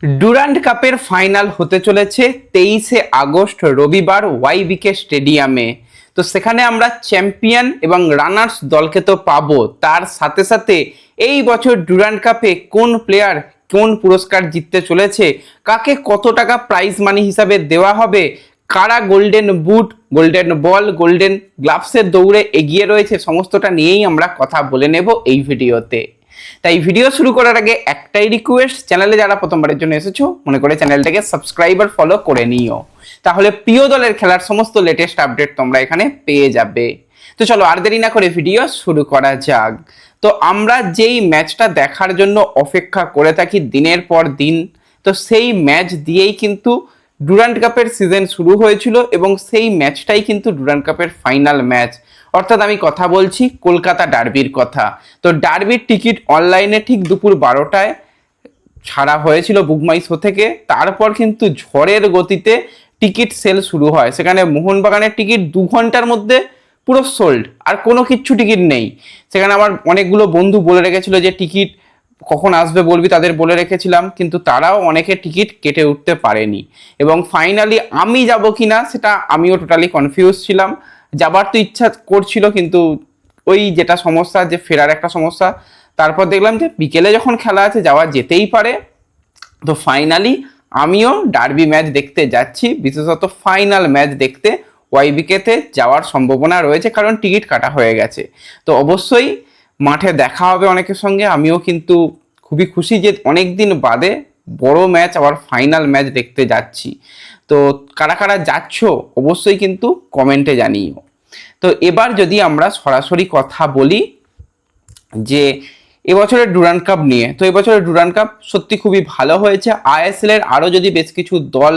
Durand কাপের final হতে চলেছে 23শে আগস্ট রবিবার ওয়াইবিকে স্টেডিয়ামে। তো সেখানে আমরা চ্যাম্পিয়ন এবং রানার্স দলকে তো পাবো, তার সাথে সাথে এই বছর ডুরান্ড কাপে কোন প্লেয়ার কোন পুরস্কার জিততে চলেছে, কাকে কত টাকা প্রাইজ মানি হিসাবে দেওয়া হবে, কারা golden boot, golden ball, golden গ্লাভসের দৌড়ে এগিয়ে রয়েছে, সমস্তটা নিয়েই আমরা কথা বলে নেব এই ভিডিওতে। তাই ভিডিও শুরু করার আগে একটাই রিকোয়েস্ট, চ্যানেলে যারা প্রথমবারের জন্য এসেছো মনে করে চ্যানেলটাকে সাবস্ক্রাইব আর ফলো করে নিও, তাহলে প্রিয় দলের খেলার সমস্ত লেটেস্ট আপডেট তোমরা এখানে পেয়ে যাবে। তো চলো আর দেরি না করে ভিডিও শুরু করা যাক। তো আমরা যেই ম্যাচটা দেখার জন্য অপেক্ষা করে থাকি দিনের পর দিন, তো সেই ম্যাচ দিয়েই কিন্তু ডুরান্ড কাপের সিজন শুরু হয়েছিল এবং সেই ম্যাচটাই কিন্তু ডুরান্ড কাপের ফাইনাল ম্যাচ, অর্থাৎ আমি কথা বলছি কলকাতা ডার্বির কথা। তো ডার্বির টিকিট অনলাইনে ঠিক দুপুর 12টায় ছাড়া হয়েছিল বুকমাই শো থেকে, তারপর কিন্তু ঝড়ের গতিতে টিকিট সেল শুরু হয়। সেখানে মোহনবাগানের টিকিট 2 ঘন্টার মধ্যে পুরো সোল্ড, আর কোনো কিচ্ছু টিকিট নেই। সেখানে আমার অনেকগুলো বন্ধু বলে রেখেছিল যে টিকিট কখন আসবে বলবি, তাদের বলে রেখেছিলাম, কিন্তু তারাও অনেকে টিকিট কেটে উঠতে পারেনি। এবং ফাইনালি আমি যাব কিনা সেটা আমিও টোটালি কনফিউজ ছিলাম। যাবার তো ইচ্ছা করছিল, কিন্তু ওই যেটা সমস্যা যে ফেরার একটা সমস্যা, তারপর দেখলাম যে বিকেলে যখন খেলা আছে যাওয়া যেতেই পারে। তো ফাইনালি আমিও ডার্বি ম্যাচ দেখতে যাচ্ছি, বিশেষত ফাইনাল ম্যাচ দেখতে ওয়াইবিকেতে যাওয়ার সম্ভাবনা রয়েছে, কারণ টিকিট কাটা হয়ে গেছে। তো অবশ্যই মাঠে দেখা হবে অনেকের সঙ্গে। আমিও কিন্তু খুবই খুশি যে অনেক দিন বাদে বড় ম্যাচ আবার ফাইনাল ম্যাচ দেখতে যাচ্ছি। তো কারা কারা যাচ্ছ অবশ্যই কিন্তু কমেন্টে জানিও। তো এবার যদি আমরা সরাসরি কথা বলি যে এবছরের ডুরান্ড কাপ নিয়ে, তো এবছরের ডুরান্ড কাপ সত্যি খুবই ভালো হয়েছে। আইএসএল এর আরও যদি বেশ কিছু দল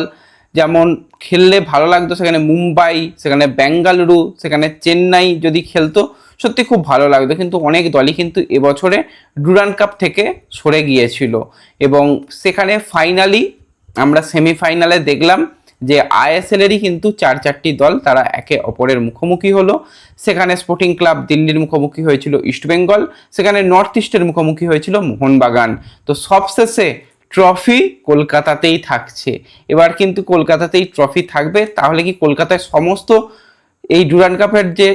যেমন খেললে ভালো লাগতো, সেখানে মুম্বাই, সেখানে বেঙ্গালুরু, সেখানে চেন্নাই যদি খেলতো সত্যি খুব ভালো লাগতো, কিন্তু অনেক দলই কিন্তু এবছরে ডুরান্ড কাপ থেকে সরে গিয়েছিল। এবং সেখানে ফাইনালি আমরা সেমিফাইনালে দেখলাম যে আইএসএলেরই কিন্তু 4টি দল তারা একে অপরের মুখোমুখি হলো। সেখানে স্পোর্টিং ক্লাব দিল্লির মুখোমুখি হয়েছিল ইস্টবেঙ্গল, সেখানে নর্থ ইস্টের মুখোমুখি হয়েছিল মোহনবাগান। তো সবশেষে ট্রফি কলকাতাতেই থাকছে। এবার কিন্তু কলকাতাতেই ট্রফি থাকবে। তাহলে কি কলকাতায় সমস্ত এই ডুরান্ড কাপের যে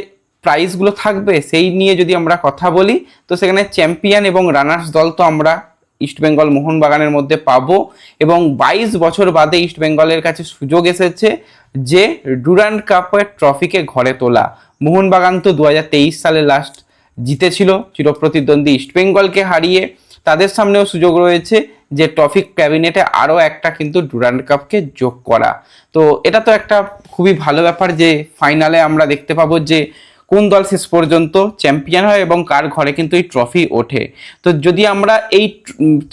প্রাইজগুলো থাকবে সেই নিয়ে যদি আমরা কথা বলি, তো সেখানে চ্যাম্পিয়ন এবং রানার্স দল তো আমরা ইস্টবেঙ্গল মোহনবাগানের মধ্যে পাবো। এবং 22 বছর বাদে ইস্টবেঙ্গলের কাছে সুযোগ এসেছে যে ডুরান্ড কাপের ট্রফিকে ঘরে তোলা। মোহনবাগান তো 2023 সালে লাস্ট জিতেছিল চিরপ্রতিদ্বন্দ্বী ইস্টবেঙ্গলকে হারিয়ে। তাদের সামনেও সুযোগ রয়েছে যে ট্রফি ক্যাবিনেটে আরও একটা কিন্তু ডুরান্ড কাপকে যোগ করা। তো এটা তো একটা খুবই ভালো ব্যাপার যে ফাইনালে আমরা দেখতে পাবো যে কোন দল শেষ পর্যন্ত চ্যাম্পিয়ন হয় এবং কার ঘরে কিন্তু এই ট্রফি ওঠে। তো যদি আমরা এই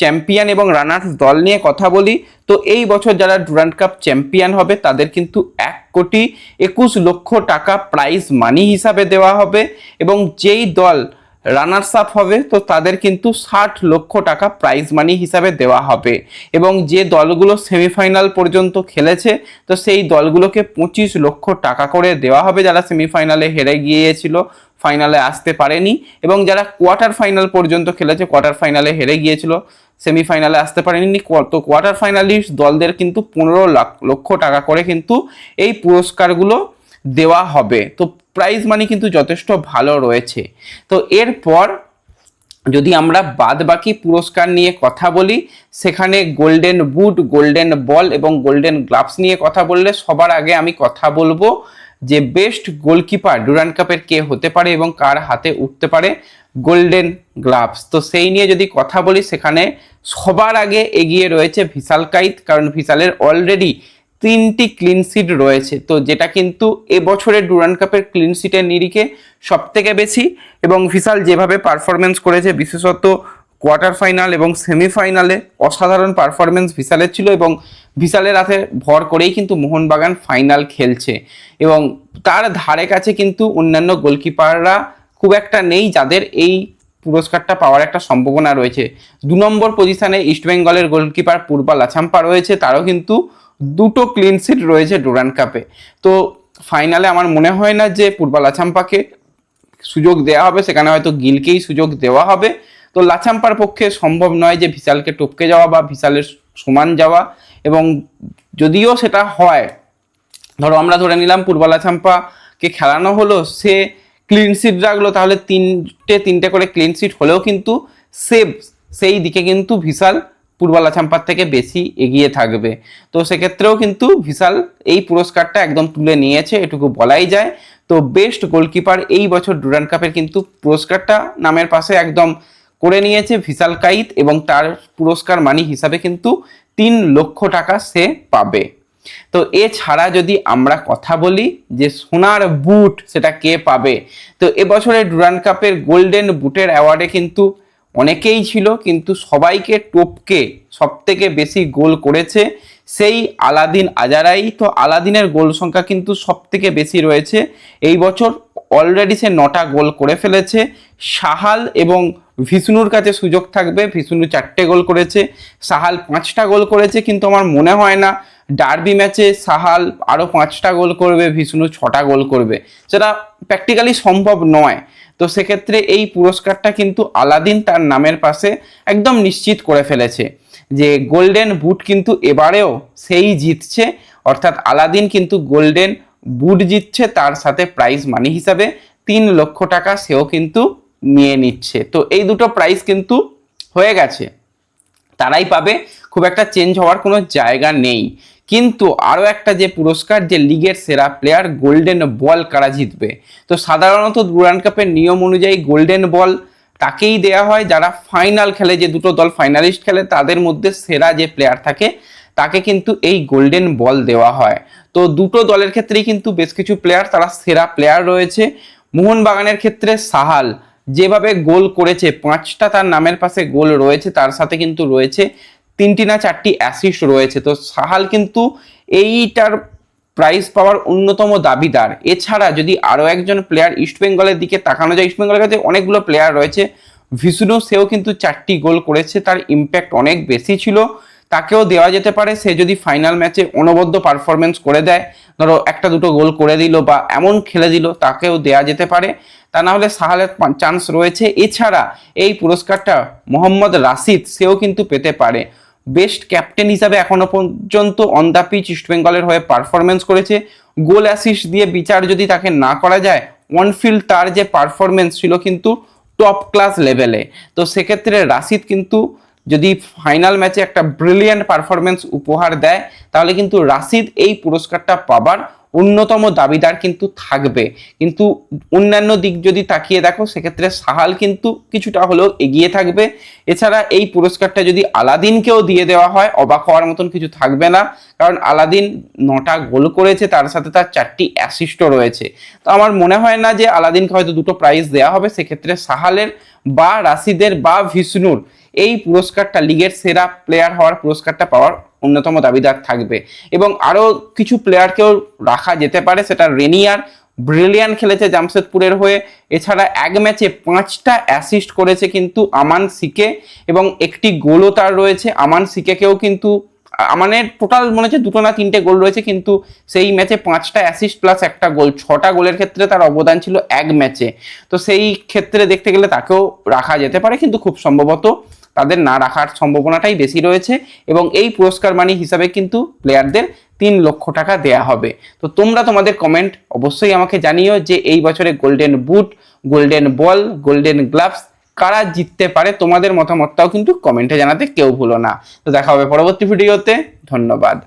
চ্যাম্পিয়ন এবং রানার্স দল নিয়ে কথা বলি, তো এই বছর যারা ডুরান্ড কাপ চ্যাম্পিয়ন হবে তাদের কিন্তু 1,21,00,000 টাকা প্রাইজ মানি হিসাবে দেওয়া হবে। এবং যেই দল রানার্স আপ হবে তো তাদের কিন্তু 60,00,000 টাকা প্রাইজ মানি হিসাবে দেওয়া হবে। এবং যে দলগুলো সেমিফাইনাল পর্যন্ত খেলেছে তো সেই দলগুলোকে 25,00,000 টাকা করে দেওয়া হবে, যারা সেমিফাইনালে হেরে গিয়েছিল, ফাইনালে আসতে পারেনি। এবং যারা কোয়ার্টার ফাইনাল পর্যন্ত খেলেছে, কোয়ার্টার ফাইনালে হেরে গিয়েছিল, সেমিফাইনালে আসতে পারেনি, তো কোয়ার্টার ফাইনালিস্ট দলদের কিন্তু 15,00,000 টাকা করে কিন্তু এই পুরস্কারগুলো দেওয়া হবে। তো প্রাইজ মানি কিন্তু যথেষ্ট ভালো রয়েছে। তো এরপর যদি আমরা বাদ বাকি পুরস্কার নিয়ে কথা বলি, সেখানে গোল্ডেন বুট, গোল্ডেন বল এবং গোল্ডেন গ্লাভস নিয়ে কথা বললে সবার আগে আমি কথা বলবো যে বেস্ট গোলকিপার ডুরান্ড কাপের কে হতে পারে এবং কার হাতে উঠতে পারে গোল্ডেন গ্লাভস। তো সেই নিয়ে যদি কথা বলি, সেখানে সবার আগে এগিয়ে রয়েছে ভিশাল কাইত, কারণ ভিশালের অলরেডি 3টি ক্লিন শিট রয়েছে, তো যেটা কিন্তু এবছরের ডুরান্ড কাপের ক্লিন শিটের নিরিখে সব থেকে বেশি। এবং ভিশাল যেভাবে পারফরমেন্স করেছে, বিশেষত কোয়ার্টার ফাইনাল এবং সেমিফাইনালে অসাধারণ পারফরমেন্স ভিশালের ছিল, এবং ভিশালের হাতে ভর করেই কিন্তু মোহনবাগান ফাইনাল খেলছে। এবং তার ধারে কাছে কিন্তু অন্যান্য গোলকিপাররা খুব একটা নেই যাদের এই পুরস্কারটা পাওয়ার একটা সম্ভাবনা রয়েছে। 2 নম্বর পজিশনে ইস্টবেঙ্গলের গোলকিপার পূর্বা লাছাম্পা রয়েছে, তারও কিন্তু 2টো ক্লিন শিট রয়েছে ডুরান্ড কাপে। তো ফাইনালে আমার মনে হয় না যে পূর্বা লাছাম্পাকে সুযোগ দেওয়া হবে, সেখানে হয়তো গিলকেই সুযোগ দেওয়া হবে। তো লাচাম্পার পক্ষে সম্ভব নয় যে ভিসালকে টপকে যাওয়া বা ভিসালের সমান যাওয়া, এবং যদিও সেটা হয়, ধরো আমরা ধরে নিলাম পূর্ব লাচাম্পাকে খেলানো হলো, সে ক্লিন শিট রাখলো, তাহলে তিনটে করে ক্লিন শিট হলেও কিন্তু সেই দিকে কিন্তু ভিসাল পূর্ব লাচাম্পার থেকে বেশি এগিয়ে থাকবে। তো সেক্ষেত্রেও কিন্তু ভিসাল এই পুরস্কারটা একদম তুলে নিয়েছে, এটুকু বলাই যায়। তো বেস্ট গোলকিপার এই বছর ডুরান্ড কাপের কিন্তু পুরস্কারটা নামের পাশে একদম করে নিয়েছে ভিসাল কাইত, এবং তার পুরস্কার মানি হিসাবে কিন্তু 3 লক্ষ টাকা সে পাবে। তো এছাড়া যদি আমরা কথা বলি যে সোনার বুট সেটা কে পাবে, তো এবছরের ডুরান্ড কাপের গোল্ডেন বুটের অ্যাওয়ার্ডে কিন্তু অনেকেই ছিল, কিন্তু সবাইকে টপকে সব থেকে বেশি গোল করেছে সেই আলাদিন আজারাই। তো আলাদিনের গোল সংখ্যা কিন্তু সব থেকে বেশি রয়েছে এই বছর, অলরেডি সে 9টা গোল করে ফেলেছে। সাহাল এবং ভিষ্ণুর কাছে সুযোগ থাকবে, ভিষ্ণু 4টে গোল করেছে, সাহাল 5টা গোল করেছে, কিন্তু আমার মনে হয় না ডার্বি ম্যাচে সাহাল আরও 5টা গোল করবে, ভিষ্ণু 6টা গোল করবে, সেটা প্র্যাকটিক্যালি সম্ভব নয়। তো সেক্ষেত্রে এই পুরস্কারটা কিন্তু আলাদিন তার নামের পাশে একদম নিশ্চিত করে ফেলেছে যে গোল্ডেন বুট কিন্তু এবারেও সেই জিতছে, অর্থাৎ আলাদিন কিন্তু গোল্ডেন বুট জিতছে, তার সাথে প্রাইজ মানি হিসাবে 3 লক্ষ টাকা সেও কিন্তু নিয়ে নিচ্ছে। তো এই দুটো প্রাইজ কিন্তু হয়ে গেছে, তারাই পাবে, খুব একটা চেঞ্জ হওয়ার কোনো জায়গা নেই। কিন্তু আরও একটা যে পুরস্কার, যে লিগের সেরা প্লেয়ার গোল্ডেন বল কারা জিতবে, তো সাধারণত ডুরান্ড কাপের নিয়ম অনুযায়ী গোল্ডেন বল তাকেই দেয়া হয় যারা ফাইনাল খেলে, যে দুটো দল ফাইনালিস্ট খেলে তাদের মধ্যে সেরা যে প্লেয়ার থাকে তাকে কিন্তু এই গোল্ডেন বল দেওয়া হয়। তো দুটো দলের ক্ষেত্রেই কিন্তু বেশ কিছু প্লেয়ার তারা সেরা প্লেয়ার রয়েছে। মোহনবাগানের ক্ষেত্রে সাহাল যেভাবে গোল করেছে, 5টা তার নামের পাশে গোল রয়েছে, তার সাথে কিন্তু রয়েছে 3টি না 4টি অ্যাসিস্ট রয়েছে। তো সাহাল কিন্তু এইটার প্রাইজ পাওয়ার অন্যতম দাবিদার। এছাড়া যদি আরও একজন প্লেয়ার ইস্টবেঙ্গলের দিকে তাকানো যায়, ইস্টবেঙ্গলের কাছে অনেকগুলো প্লেয়ার রয়েছে, ভিষ্ণু সেও কিন্তু 4টি গোল করেছে, তার ইম্প্যাক্ট অনেক বেশি ছিল, তাকেও দেওয়া যেতে পারে। সে যদি ফাইনাল ম্যাচে অনবদ্য পারফরমেন্স করে দেয়, ধরো 1-2 গোল করে দিল বা এমন খেলে দিল, তাকেও দেওয়া যেতে পারে, তা না হলে সাহালের চান্স রয়েছে। এছাড়া এই পুরস্কারটা মোহাম্মদ রাশিদ সেও কিন্তু পেতে পারে। বেস্ট ক্যাপ্টেন হিসাবে এখনো পর্যন্ত অন দ্য পিচ ইস্টবেঙ্গলের হয়ে পারফরমেন্স করেছে, গোল অ্যাসিস্ট দিয়ে বিচার যদি তাকে না করা যায়, অনফিল্ড তার যে পারফরমেন্স ছিল কিন্তু টপ ক্লাস লেভেলে। তো সেক্ষেত্রে রাশিদ কিন্তু যদি ফাইনাল ম্যাচে একটা ব্রিলিয়ান্ট পারফরমেন্স উপহার দেয়, তাহলে কিন্তু রাশিদ এই পুরস্কারটা পাবার অন্যতম দাবিদার কিন্তু থাকবে। কিন্তু অন্যান্য দিক যদি তাকিয়ে দেখো, সেক্ষেত্রে সাহাল কিন্তু কিছুটা হলেও এগিয়ে থাকবে। এছাড়া এই পুরস্কারটা যদি আলাদিনকেও দিয়ে দেওয়া হয়, অবাক হওয়ার মতন কিছু থাকবে না, কারণ আলাদিন 9টা গোল করেছে, তার সাথে তার 4টি অ্যাসিস্টও রয়েছে। তো আমার মনে হয় না যে আলাদিনকে হয়তো দুটো প্রাইজ দেওয়া হবে, সেক্ষেত্রে সাহালের বা রাশিদের বা ভিষ্ণুর এই পুরস্কারটা, লিগের সেরা প্লেয়ার হওয়ার পুরস্কারটা পাওয়ার অন্যতম দাবিদার থাকবে। এবং আরও কিছু প্লেয়ারকেও রাখা যেতে পারে, সেটা রেনিয়ার ব্রিলিয়ান্ট খেলেছে জামশেদপুরের হয়ে, এছাড়া এক ম্যাচে 5টা অ্যাসিস্ট করেছে কিন্তু আমান সিকে, এবং একটি গোলও তার রয়েছে। আমান সিকেকেও কিন্তু আমানের টোটাল মনে হচ্ছে 2টো না 3টে গোল রয়েছে, কিন্তু সেই ম্যাচে 5টা অ্যাসিস্ট প্লাস একটা গোল, 6টা গোলের ক্ষেত্রে তার অবদান ছিল এক ম্যাচে। তো সেই ক্ষেত্রে দেখতে গেলে তাকেও রাখা যেতে পারে, কিন্তু খুব সম্ভবত তাদের না রাখার সম্ভাবনাটাই বেশি রয়েছে, এবং এই পুরস্কার মানি হিসাবে কিন্তু প্লেয়ারদের 3 লক্ষ টাকা দেয়া হবে। তো তোমরা তোমাদের কমেন্ট অবশ্যই আমাকে জানিও যে এই বছরে golden boot, golden ball, golden gloves কারা জিততে পারে, তোমাদের মতামতটাও কিন্তু কমেন্টে জানাতে কেউ ভুলো না। তো দেখা হবে পরবর্তী ভিডিওতে, ধন্যবাদ।